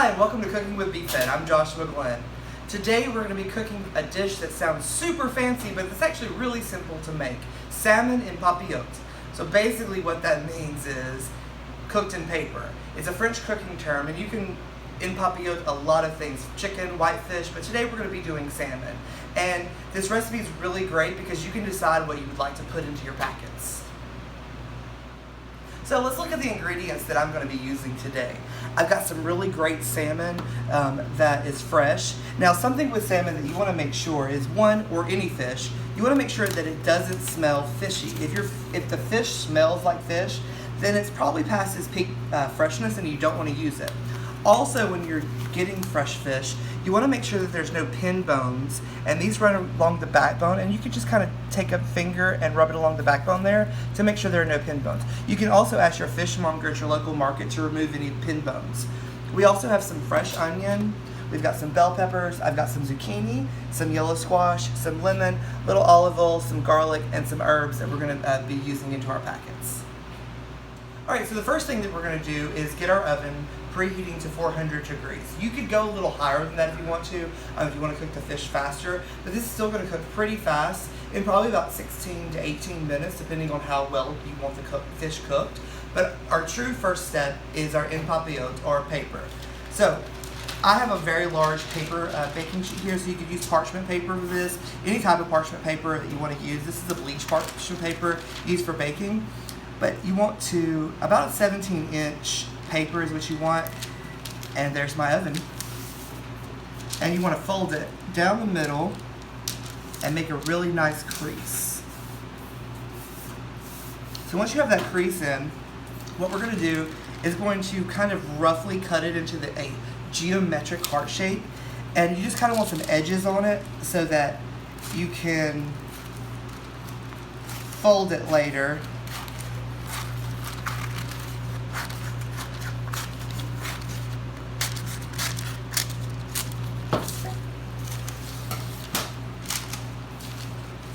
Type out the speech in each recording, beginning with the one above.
Hi, and welcome to Cooking with BFed. I'm Joshua Glenn. Today we're going to be cooking a dish that sounds super fancy, but it's actually really simple to make. Salmon in papillote. So basically what that means is cooked in paper. It's a French cooking term, and you can in papillote a lot of things, chicken, whitefish, but today we're going to be doing salmon. And this recipe is really great because you can decide what you would like to put into your packets. So let's look at the ingredients that I'm going to be using today. I've got some really great salmon that is fresh. Now, something with salmon that you want to make sure is, one, or any fish, you want to make sure that it doesn't smell fishy. If the fish smells like fish, then it's probably past its peak freshness and you don't want to use it. Also, when you're getting fresh fish, you want to make sure that there's no pin bones, and these run along the backbone, and you can just kind of take a finger and rub it along the backbone there to make sure there are no pin bones. You can also ask your fishmonger at your local market to remove any pin bones. We also have some fresh onion, we've got some bell peppers, I've got some zucchini, some yellow squash, some lemon, little olive oil, some garlic, and some herbs that we're going to be using into our packets. Alright, so the first thing that we're going to do is get our oven preheating to 400 degrees. You could go a little higher than that if you want to cook the fish faster, but this is still going to cook pretty fast in probably about 16 to 18 minutes, depending on how well you want the fish cooked. But our true first step is our en papillote, or paper. So I have a very large paper baking sheet here, so you could use parchment paper for this, any type of parchment paper that you want to use. This is a bleached parchment paper used for baking, but you want to, about a 17-inch paper is what you want, and there's my oven. And you want to fold it down the middle and make a really nice crease. So once you have that crease in, what we're going to do is going to kind of roughly cut it into a geometric heart shape, and you just kind of want some edges on it so that you can fold it later.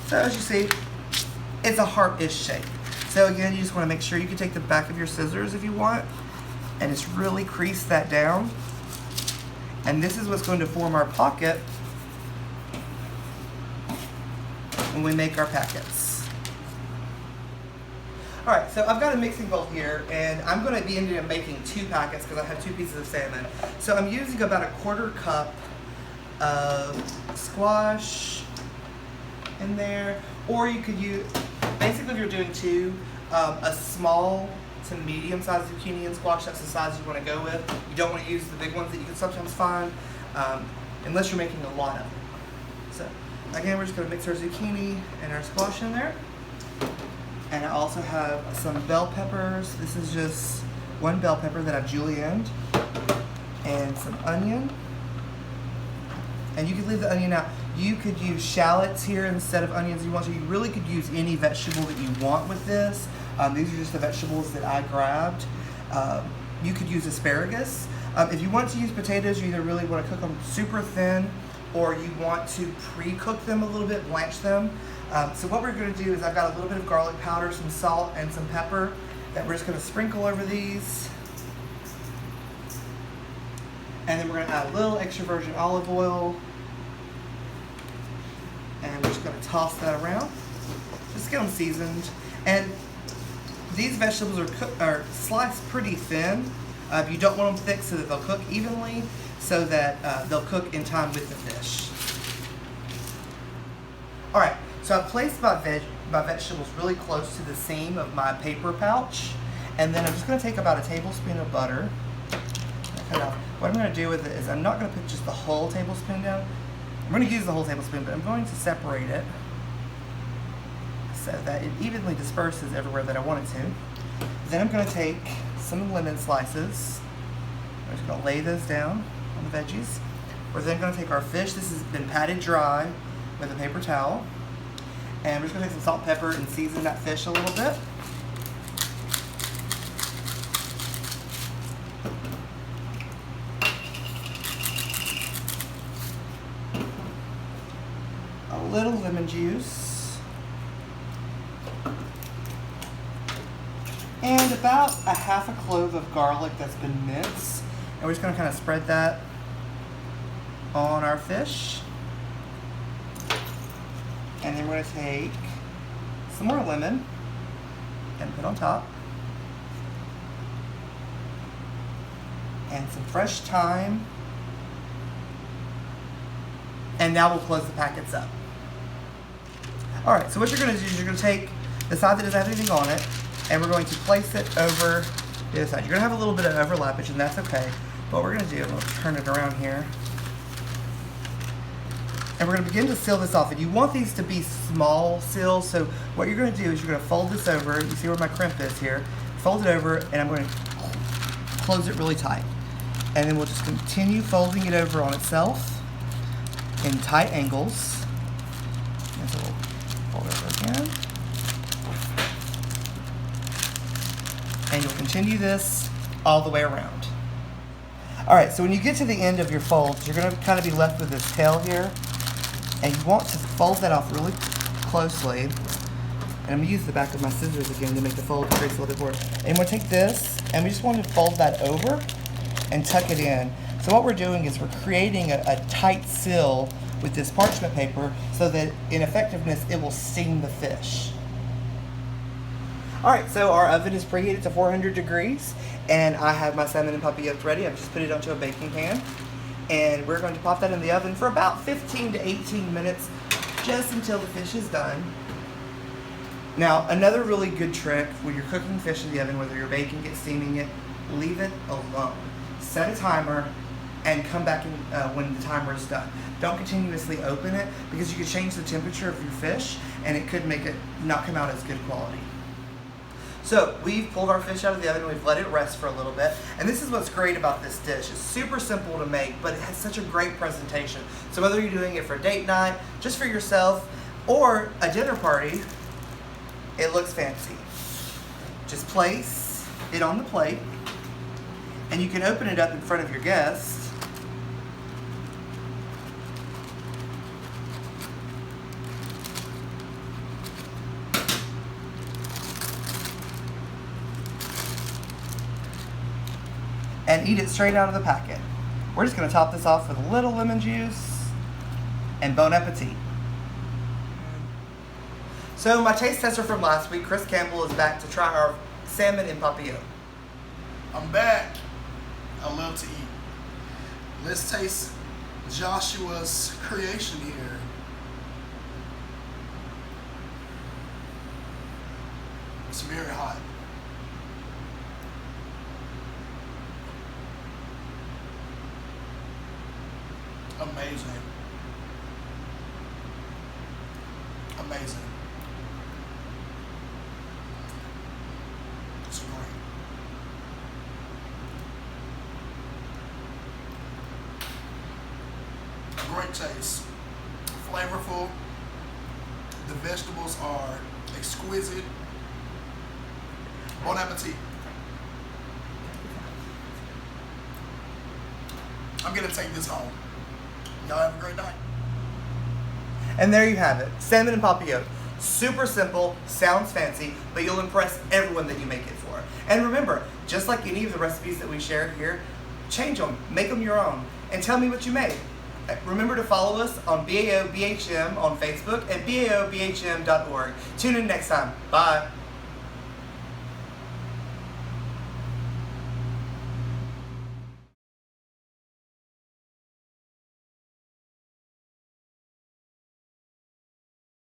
So as you see, it's a heart-ish shape. So again, you just want to make sure you can take the back of your scissors if you want, and just really crease that down. And this is what's going to form our pocket when we make our packets. Alright, so I've got a mixing bowl here, and I'm going to be ending up making 2 packets because I have 2 pieces of salmon. So I'm using about a 1/4 cup of squash in there, or you could use, basically if you're doing 2, a small to medium sized zucchini and squash. That's the size you want to go with. You don't want to use the big ones that you can sometimes find unless you're making a lot of them. So again, we're just going to mix our zucchini and our squash in there, and I also have some bell peppers. This is just 1 bell pepper that I've julienned, and some onion. And you can leave the onion out. You could use shallots here instead of onions if you want to. You really could use any vegetable that you want with this. These are just the vegetables that I grabbed. You could use asparagus. If you want to use potatoes, you either really want to cook them super thin, or you want to pre-cook them a little bit, blanch them. So what we're going to do is, I've got a little bit of garlic powder, some salt, and some pepper that we're just going to sprinkle over these. And then we're going to add a little extra virgin olive oil. And we're just going to toss that around. Just get them seasoned. And these vegetables are sliced pretty thin. You don't want them thick so that they'll cook evenly, so that they'll cook in time with the fish. Alright, so I've placed my vegetables really close to the seam of my paper pouch. And then I'm just going to take about a tablespoon of butter. What I'm going to do with it is, I'm not going to put just the whole tablespoon down. I'm going to use the whole tablespoon, but I'm going to separate it so that it evenly disperses everywhere that I want it to. Then I'm going to take some lemon slices. I'm just going to lay those down on the veggies. We're then going to take our fish. This has been patted dry with a paper towel. And we're just going to take some salt and pepper and season that fish a little bit. Little lemon juice, and about a half a clove of garlic that's been minced. And we're just gonna kind of spread that on our fish. And then we're gonna take some more lemon and put on top. And some fresh thyme. And now we'll close the packets up. All right, so what you're gonna do is you're gonna take the side that doesn't have anything on it, and we're going to place it over the other side. You're gonna have a little bit of overlappage, and that's okay. What we're gonna do, I'm gonna turn it around here. And we're gonna begin to seal this off. And you want these to be small seals, so what you're gonna do is you're gonna fold this over. You see where my crimp is here. Fold it over, and I'm gonna close it really tight. And then we'll just continue folding it over on itself in tight angles. And so we'll fold over again. And you'll continue this all the way around. All right, so when you get to the end of your folds, you're gonna kind of be left with this tail here. And you want to fold that off really closely. And I'm gonna use the back of my scissors again to make the fold crease a little bit more. And we'll take this, and we just want to fold that over and tuck it in. So what we're doing is we're creating a tight seal with this parchment paper so that in effectiveness, it will steam the fish. All right, so our oven is preheated to 400 degrees, and I have my salmon and papillote ready. I've just put it onto a baking pan, and we're going to pop that in the oven for about 15 to 18 minutes, just until the fish is done. Now, another really good trick when you're cooking fish in the oven, whether you're baking it, steaming it, leave it alone. Set a timer and come back in, when the timer is done. Don't continuously open it, because you could change the temperature of your fish and it could make it not come out as good quality. So we've pulled our fish out of the oven, we've let it rest for a little bit, and this is what's great about this dish. It's super simple to make, but it has such a great presentation. So whether you're doing it for date night, just for yourself, or a dinner party, it looks fancy. Just place it on the plate, and you can open it up in front of your guests. And eat it straight out of the packet. We're just gonna top this off with a little lemon juice and bon appetit. So my taste tester from last week, Chris Campbell, is back to try our salmon and papillote. I'm back. I love to eat. Let's taste Joshua's creation here. It's very hot. Amazing. Amazing. It's great. Great taste. Flavorful. The vegetables are exquisite. Bon appetit. I'm gonna take this home. Y'all have a great night. And there you have it, salmon and papillote. Super simple, sounds fancy, but you'll impress everyone that you make it for. And remember, just like any of the recipes that we share here, change them, make them your own, and tell me what you made. Remember to follow us on BAOBHM on Facebook and BAOBHM.org. Tune in next time. Bye.